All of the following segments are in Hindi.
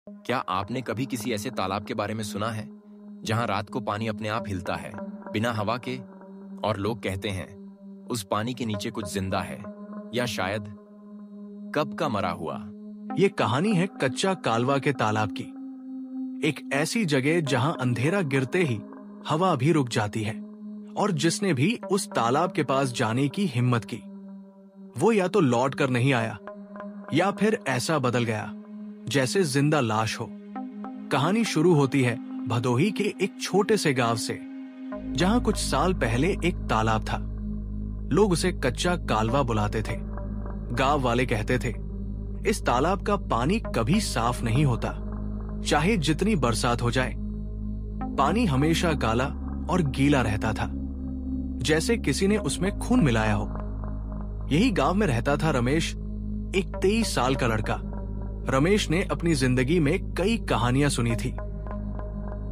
क्या आपने कभी किसी ऐसे तालाब के बारे में सुना है जहां रात को पानी अपने आप हिलता है बिना हवा के, और लोग कहते हैं उस पानी के नीचे कुछ जिंदा है, या शायद कब का मरा हुआ। ये कहानी है कच्चा कालवा के तालाब की। एक ऐसी जगह जहां अंधेरा गिरते ही हवा भी रुक जाती है, और जिसने भी उस तालाब के पास जाने की हिम्मत की वो या तो लौट कर नहीं आया या फिर ऐसा बदल गया जैसे जिंदा लाश हो। कहानी शुरू होती है भदोही के एक छोटे से गांव से, जहां कुछ साल पहले एक तालाब था। लोग उसे कच्चा कालवा बुलाते थे। गांव वाले कहते थे इस तालाब का पानी कभी साफ नहीं होता, चाहे जितनी बरसात हो जाए। पानी हमेशा काला और गीला रहता था, जैसे किसी ने उसमें खून मिलाया हो। यही गांव में रहता था रमेश, एक 23 साल का लड़का। रमेश ने अपनी जिंदगी में कई कहानियां सुनी थी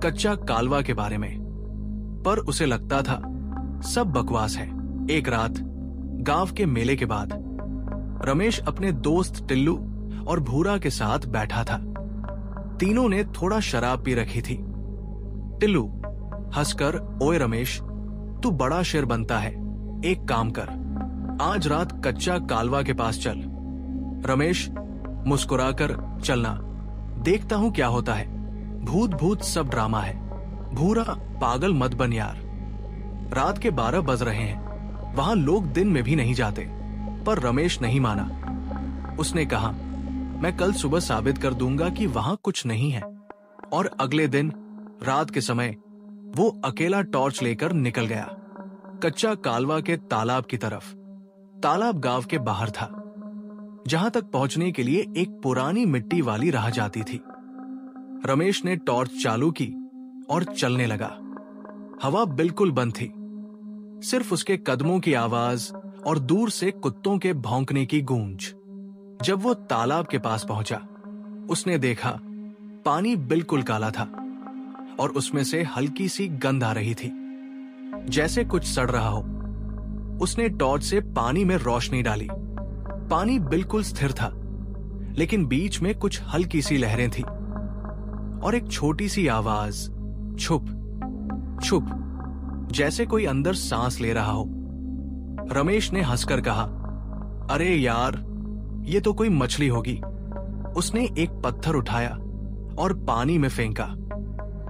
कच्चा कालवा के बारे में, पर उसे लगता था सब बकवास है। एक रात गांव के मेले के बाद रमेश अपने दोस्त टिल्लू और भूरा के साथ बैठा था। तीनों ने थोड़ा शराब पी रखी थी। टिल्लू हंसकर, ओए रमेश, तू बड़ा शेर बनता है, एक काम कर, आज रात कच्चा कालवा के पास चल। रमेश मुस्कुराकर, चलना, देखता हूं क्या होता है। भूत भूत सब ड्रामा है। भूरा, पागल मत बन यार, रात के 12 बज रहे हैं, वहां लोग दिन में भी नहीं जाते। पर रमेश नहीं माना। उसने कहा मैं कल सुबह साबित कर दूंगा कि वहां कुछ नहीं है। और अगले दिन रात के समय वो अकेला टॉर्च लेकर निकल गया कच्चा कालवा के तालाब की तरफ। तालाब गांव के बाहर था, जहां तक पहुंचने के लिए एक पुरानी मिट्टी वाली राह जाती थी। रमेश ने टॉर्च चालू की और चलने लगा। हवा बिल्कुल बंद थी, सिर्फ उसके कदमों की आवाज और दूर से कुत्तों के भौंकने की गूंज। जब वो तालाब के पास पहुंचा, उसने देखा पानी बिल्कुल काला था और उसमें से हल्की सी गंध आ रही थी, जैसे कुछ सड़ रहा हो। उसने टॉर्च से पानी में रोशनी डाली। पानी बिल्कुल स्थिर था, लेकिन बीच में कुछ हल्की सी लहरें थी और एक छोटी सी आवाज, छुप छुप, जैसे कोई अंदर सांस ले रहा हो। रमेश ने हंसकर कहा, अरे यार, ये तो कोई मछली होगी। उसने एक पत्थर उठाया और पानी में फेंका।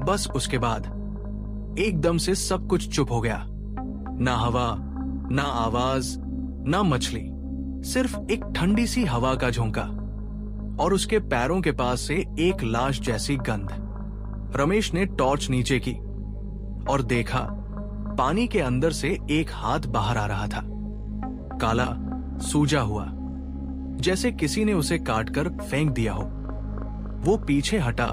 बस उसके बाद एकदम से सब कुछ चुप हो गया। ना हवा, ना आवाज, ना मछली, सिर्फ एक ठंडी सी हवा का झोंका और उसके पैरों के पास से एक लाश जैसी गंध। रमेश ने टॉर्च नीचे की और देखा पानी के अंदर से एक हाथ बाहर आ रहा था, काला, सूजा हुआ, जैसे किसी ने उसे काटकर फेंक दिया हो। वो पीछे हटा,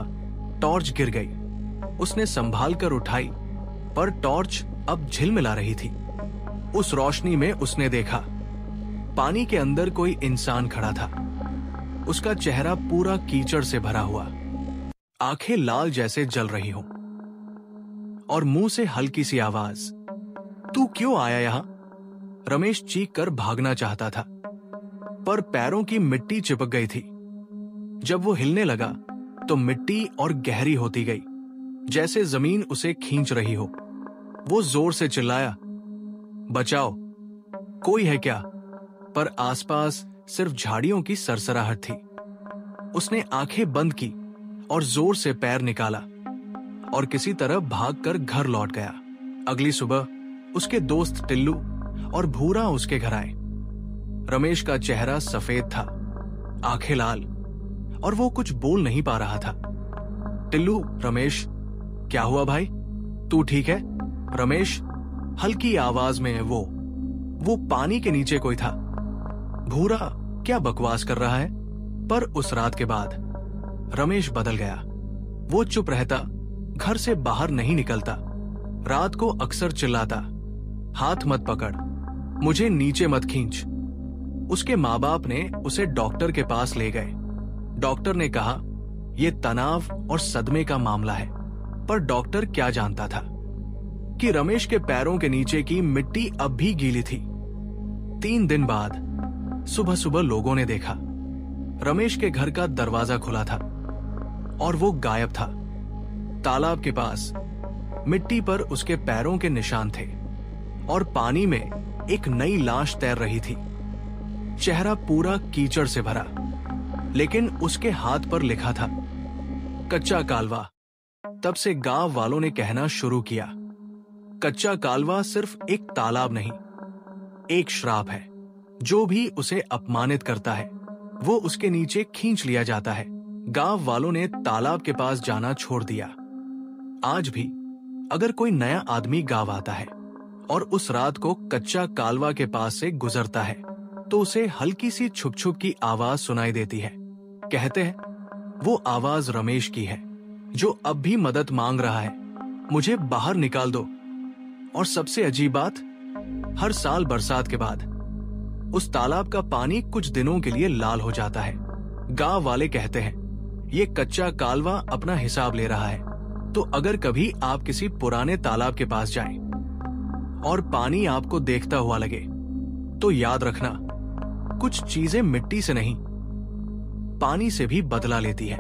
टॉर्च गिर गई। उसने संभाल कर उठाई, पर टॉर्च अब झिलमिला रही थी। उस रोशनी में उसने देखा पानी के अंदर कोई इंसान खड़ा था। उसका चेहरा पूरा कीचड़ से भरा हुआ, आंखें लाल जैसे जल रही हो और मुंह से हल्की सी आवाज, तू क्यों आया यहां? रमेश चीख कर भागना चाहता था, पर पैरों की मिट्टी चिपक गई थी। जब वो हिलने लगा तो मिट्टी और गहरी होती गई, जैसे जमीन उसे खींच रही हो। वो जोर से चिल्लाया, बचाओ, कोई है क्या? पर आसपास सिर्फ झाड़ियों की सरसराहट थी। उसने आंखें बंद की और जोर से पैर निकाला और किसी तरह भागकर घर लौट गया। अगली सुबह उसके दोस्त टिल्लू और भूरा उसके घर आए। रमेश का चेहरा सफेद था, आंखें लाल, और वो कुछ बोल नहीं पा रहा था। टिल्लू, रमेश, क्या हुआ भाई, तू ठीक है? रमेश, हल्की आवाज में वो पानी के नीचे कोई था। भूरा, क्या बकवास कर रहा है? पर उस रात के बाद रमेश बदल गया। वो चुप रहता, घर से बाहर नहीं निकलता, रात को अक्सर चिल्लाता, हाथ मत पकड़, मुझे नीचे मत खींच। उसके माँ बाप ने उसे डॉक्टर के पास ले गए। डॉक्टर ने कहा यह तनाव और सदमे का मामला है, पर डॉक्टर क्या जानता था कि रमेश के पैरों के नीचे की मिट्टी अब भी गीली थी। 3 दिन बाद सुबह सुबह लोगों ने देखा रमेश के घर का दरवाजा खुला था और वो गायब था। तालाब के पास मिट्टी पर उसके पैरों के निशान थे और पानी में एक नई लाश तैर रही थी। चेहरा पूरा कीचड़ से भरा, लेकिन उसके हाथ पर लिखा था कच्चा कालवा। तब से गांव वालों ने कहना शुरू किया, कच्चा कालवा सिर्फ एक तालाब नहीं, एक श्राप है। जो भी उसे अपमानित करता है वो उसके नीचे खींच लिया जाता है। गांव वालों ने तालाब के पास जाना छोड़ दिया। आज भी अगर कोई नया आदमी गांव आता है और उस रात को कच्चा कालवा के पास से गुजरता है तो उसे हल्की सी छुक छुक की आवाज सुनाई देती है। कहते हैं वो आवाज रमेश की है, जो अब भी मदद मांग रहा है, मुझे बाहर निकाल दो। और सबसे अजीब बात, हर साल बरसात के बाद उस तालाब का पानी कुछ दिनों के लिए लाल हो जाता है। गांव वाले कहते हैं ये कच्चा कालवा अपना हिसाब ले रहा है। तो अगर कभी आप किसी पुराने तालाब के पास जाएं और पानी आपको देखता हुआ लगे तो याद रखना, कुछ चीजें मिट्टी से नहीं, पानी से भी बदला लेती है।